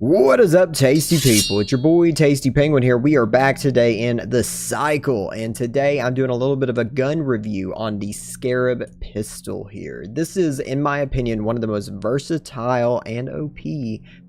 What is up, tasty people? It's your boy Tasty Penguin here. We are back today in the cycle, and today I'm doing a little bit of a gun review on the Scarab pistol here. This is, in my opinion, one of the most versatile and OP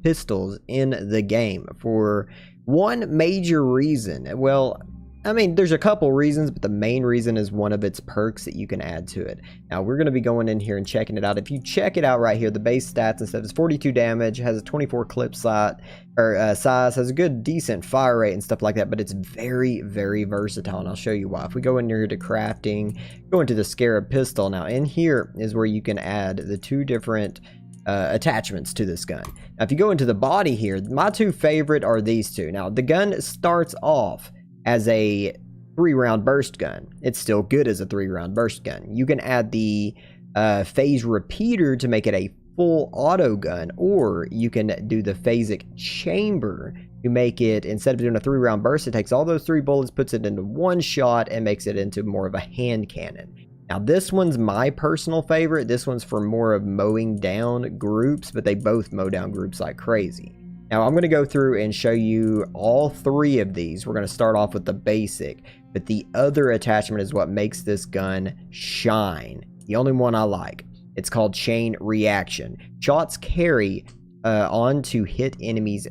pistols in the game for one major reason. Well, I mean, there's a couple reasons, but the main reason is one of its perks that you can add to it. Now, we're going to be going in here and checking it out. If you check it out right here, the base stats and stuff is 42 damage, has a 24 clip size, has a good, decent fire rate and stuff like that, but it's very, very versatile, and I'll show you why. If we go in here to crafting, go into the Scarab pistol. Now, in here is where you can add the two different attachments to this gun. Now, if you go into the body here, my two favorite are these two. Now, the gun starts off as a 3-round burst gun. It's still good as a 3-round burst gun. You can add the phase repeater to make it a full auto gun, or you can do the phasic chamber to make it, instead of doing a 3-round burst, it takes all those 3 bullets, puts it into one shot, and makes it into more of a hand cannon. Now, this one's my personal favorite. This one's for more of mowing down groups, but they both mow down groups like crazy. Now, I'm going to go through and show you all 3 of these. We're going to start off with the basic, but the other attachment is what makes this gun shine. The only one I like. It's called chain reaction. Shots carry on to hit enemies.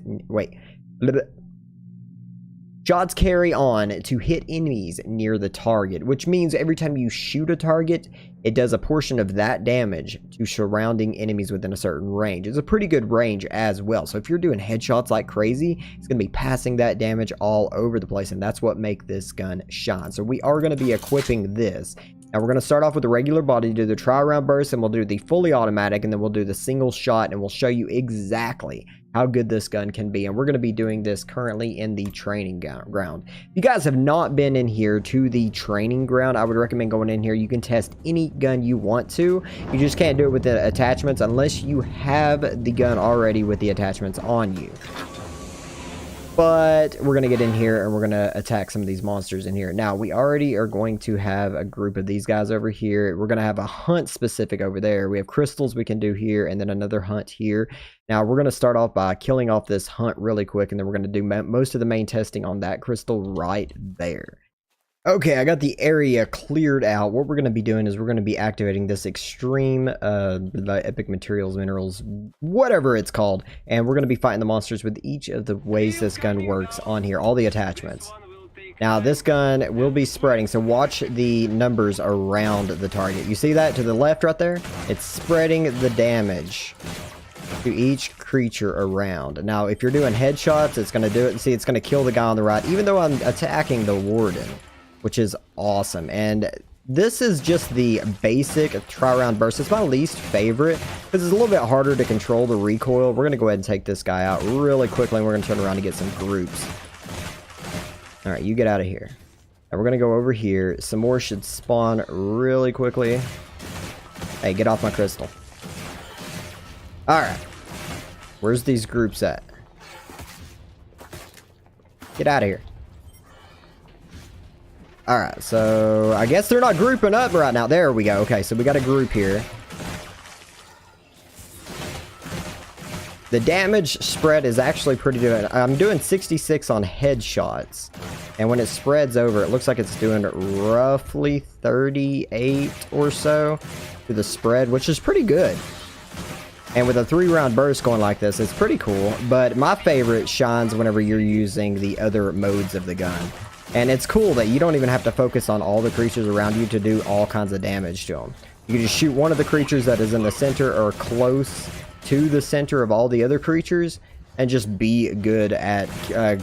Shots carry on to hit enemies near the target, which means every time you shoot a target, it does a portion of that damage to surrounding enemies within a certain range. It's a pretty good range as well. So if you're doing headshots like crazy, it's going to be passing that damage all over the place, and that's what makes this gun shine. So we are going to be equipping this. Now, we're going to start off with the regular body, do the tri-round burst, and we'll do the fully automatic, and then we'll do the single shot, and we'll show you exactly how good this gun can be. And we're going to be doing this currently in the training ground. If you guys have not been in here to the training ground, I would recommend going in here. You can test any gun you want to. You just can't do it with the attachments unless you have the gun already with the attachments on you. But we're going to get in here and we're going to attack some of these monsters in here. Now, we already are going to have a group of these guys over here. We're going to have a hunt specific over there. We have crystals we can do here, and then another hunt here. Now, we're going to start off by killing off this hunt really quick, and then we're going to do most of the main testing on that crystal right there. Okay, I got the area cleared out. What we're going to be doing is we're going to be activating this extreme, the epic materials, minerals, whatever it's called. And we're going to be fighting the monsters with each of the ways this gun works on here, all the attachments. Now, this gun will be spreading, so watch the numbers around the target. You see that to the left right there? It's spreading the damage to each creature around. Now, if you're doing headshots, it's going to do it. See, it's going to kill the guy on the right, even though I'm attacking the warden, which is awesome. And this is just the basic tri-round burst. It's my least favorite because it's a little bit harder to control the recoil. We're going to go ahead and take this guy out really quickly, and we're going to turn around and get some groups. All right, you get out of here. Now we're going to go over here. Some more should spawn really quickly. Hey, get off my crystal. All right. Where's these groups at? Get out of here. Alright, so I guess they're not grouping up right now. There we go. Okay, so we got a group here. The damage spread is actually pretty good. I'm doing 66 on headshots. And when it spreads over, it looks like it's doing roughly 38 or so to the spread, which is pretty good. And with a 3-round burst going like this, it's pretty cool. But my favorite shines whenever you're using the other modes of the gun. And it's cool that you don't even have to focus on all the creatures around you to do all kinds of damage to them. You can just shoot one of the creatures that is in the center or close to the center of all the other creatures and just be good at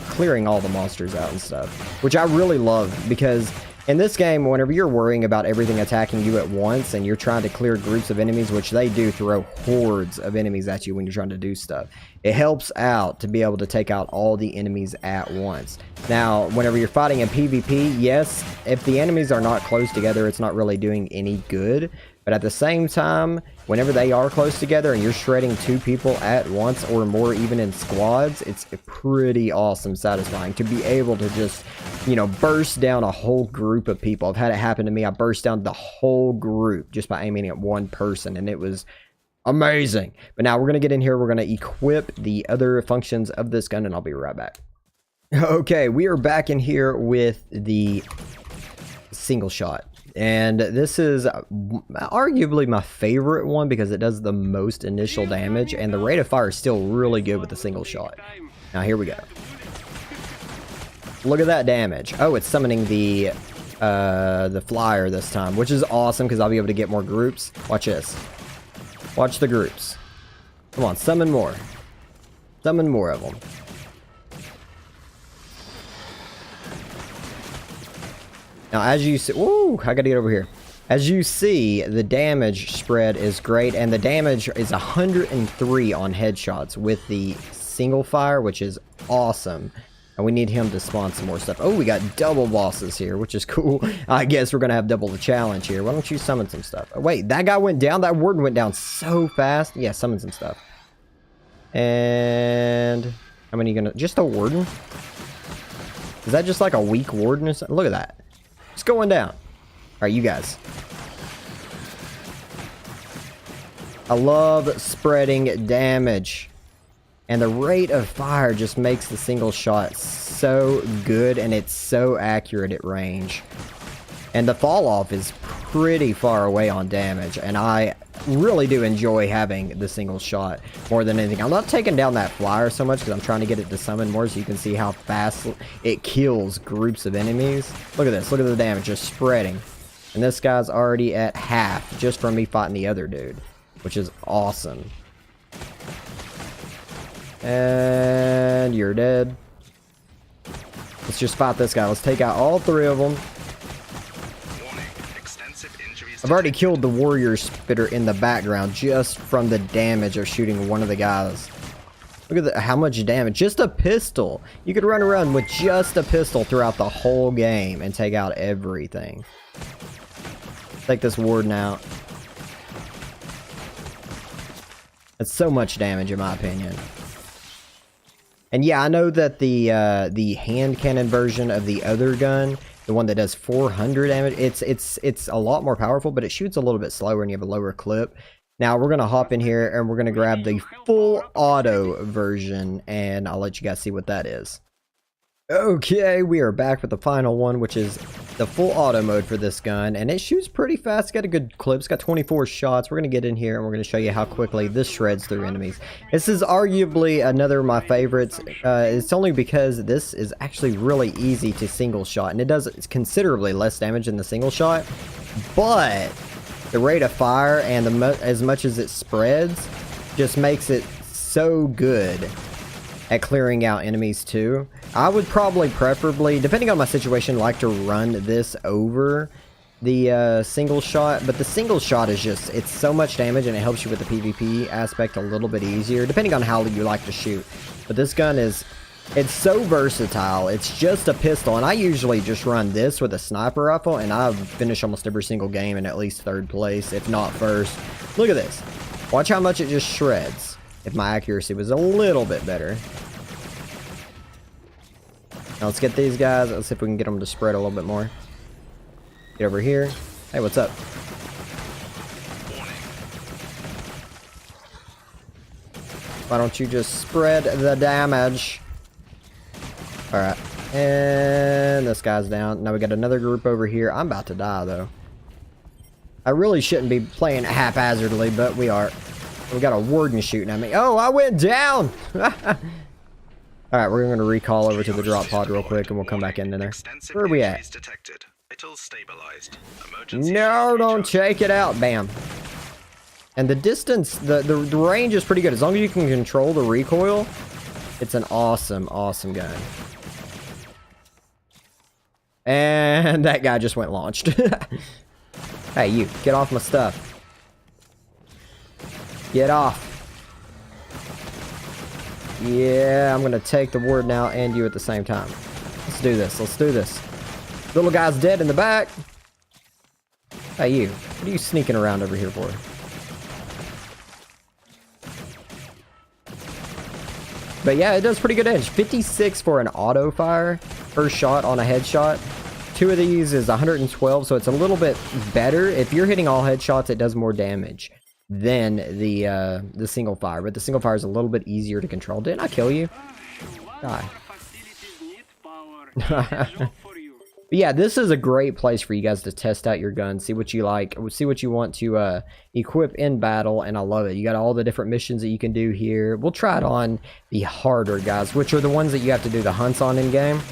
clearing all the monsters out and stuff. Which I really love, because in this game, whenever you're worrying about everything attacking you at once and you're trying to clear groups of enemies, which they do throw hordes of enemies at you when you're trying to do stuff, it helps out to be able to take out all the enemies at once. Now, whenever you're fighting in PvP, yes, if the enemies are not close together, it's not really doing any good. But at the same time, whenever they are close together and you're shredding 2 people at once or more, even in squads, it's pretty awesome satisfying to be able to just, you know, burst down a whole group of people. I've had it happen to me. I burst down the whole group just by aiming at one person, and it was Amazing. But now we're going to get in here. We're going to equip the other functions of this gun, and I'll be right back. Okay, we are back in here with the single shot. And this is arguably my favorite one because it does the most initial damage, and the rate of fire is still really good with the single shot. Now here we go. Look at that damage. Oh, it's summoning the flyer this time, which is awesome because I'll be able to get more groups. Watch this. Watch the groups. Come on, summon more. Summon more of them. Now, as you see, woo, I gotta get over here. As you see, the damage spread is great, and the damage is 103 on headshots with the single fire, which is awesome. And we need him to spawn some more stuff. Oh, we got double bosses here, which is cool. I guess we're gonna have double the challenge here. Why don't you summon some stuff? Oh, wait, that guy went down. That warden went down so fast. Yeah, summon some stuff. And how many are you gonna? Just a warden? Is that just like a weak warden or something? Look at that. It's going down. Alright, you guys. I love spreading damage. And the rate of fire just makes the single shot so good, and it's so accurate at range. And the fall off is pretty far away on damage, and I really do enjoy having the single shot more than anything. I'm not taking down that flyer so much because I'm trying to get it to summon more so you can see how fast it kills groups of enemies. Look at this. Look at the damage just spreading. And this guy's already at half just from me fighting the other dude, which is awesome. And you're dead. Let's just fight this guy. Let's take out all three of them. I've already killed the warrior spitter in the background just from the damage of shooting one of the guys. Look at how much damage. Just a pistol. You could run around with just a pistol throughout the whole game and take out everything. Take this warden out. That's so much damage in my opinion. And yeah, I know that the hand cannon version of the other gun, the one that does 400 damage, it's a lot more powerful, but it shoots a little bit slower and you have a lower clip. Now we're gonna hop in here and we're gonna grab the full auto version, and I'll let you guys see what that is. Okay, we are back with the final one, which is the full auto mode for this gun, and it shoots pretty fast. It's got a good clip. It's got 24 shots. We're going to get in here and we're going to show you how quickly this shreds through enemies. This is arguably another of my favorites. It's only because this is actually really easy to single shot, and it does considerably less damage than the single shot, but the rate of fire and as much as it spreads just makes it so good at clearing out enemies too. I would probably preferably, depending on my situation, like to run this over the single shot, but the single shot is just, it's so much damage and it helps you with the PvP aspect a little bit easier, depending on how you like to shoot. But this gun is, it's so versatile. It's just a pistol, and I usually just run this with a sniper rifle, and I've finished almost every single game in at least third place, if not first. Look at this. Watch how much it just shreds. If my accuracy was a little bit better. Now let's get these guys. Let's see if we can get them to spread a little bit more. Get over here. Hey, what's up? Why don't you just spread the damage? Alright. And this guy's down. Now we got another group over here. I'm about to die, though. I really shouldn't be playing haphazardly, but we are. We got a warden shooting at me. Oh, I went down! Alright, we're going to recall over to the drop pod real quick, and we'll come back in there. Where are we at? No, don't take it out. Bam. And the distance, the range is pretty good. As long as you can control the recoil, it's an awesome, awesome gun. And that guy just went launched. Hey, you, get off my stuff. Get off. Yeah, I'm gonna take the warden out and you at the same time. Let's do this. Let's do this. Little guy's dead in the back. Hey, you. What are you sneaking around over here for? But yeah, it does pretty good damage. 56 for an auto fire. First shot on a headshot. Two of these is 112, so it's a little bit better. If you're hitting all headshots, it does more damage. than the single fire, but the single fire is a little bit easier to control. Didn't I kill you? Die. But yeah, this is a great place for you guys to test out your guns, see what you like, see what you want to equip in battle, and I love it. You got all the different missions that you can do here. We'll try it on the harder guys, which are the ones that you have to do the hunts on in game.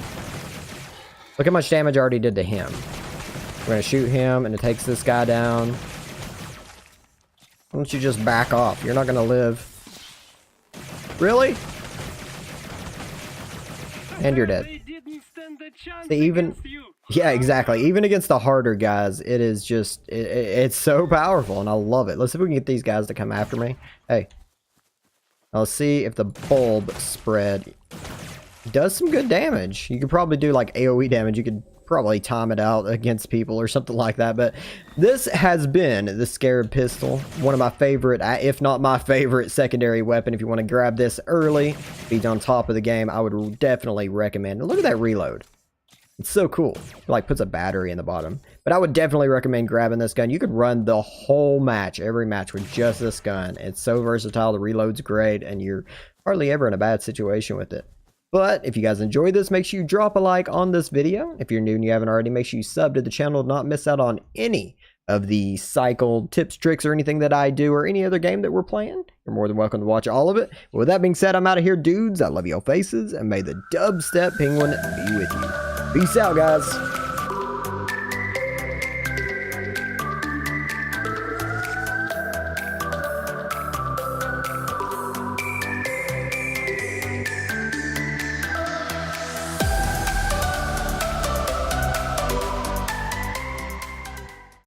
Look how much damage I already did to him. We're gonna shoot him, and it takes this guy down. Why don't you just back off? You're not gonna live. Really? And you're dead. See, even, yeah, exactly. Even against the harder guys, it is just, it's so powerful, and I love it. Let's see if we can get these guys to come after me. Hey. Let's see if the bulb spread does some good damage. You could probably do like AoE damage. You could probably time it out against people or something like that. But this has been the Scarab pistol, one of my favorite, if not my favorite secondary weapon. If you want to grab this early, be on top of the game, I would definitely recommend it. Look at that reload. It's so cool. It like puts a battery in the bottom. But I would definitely recommend grabbing this gun. You could run the whole match, every match with just this gun. It's so versatile, the reload's great, and you're hardly ever in a bad situation with it. But if you guys enjoyed this, make sure you drop a like on this video. If you're new and you haven't already, make sure you sub to the channel to not miss out on any of the cycle tips, tricks, or anything that I do, or any other game that we're playing. You're more than welcome to watch all of it. But with that being said, I'm out of here, dudes. I love your faces, and may the dubstep penguin be with you. Peace out, guys.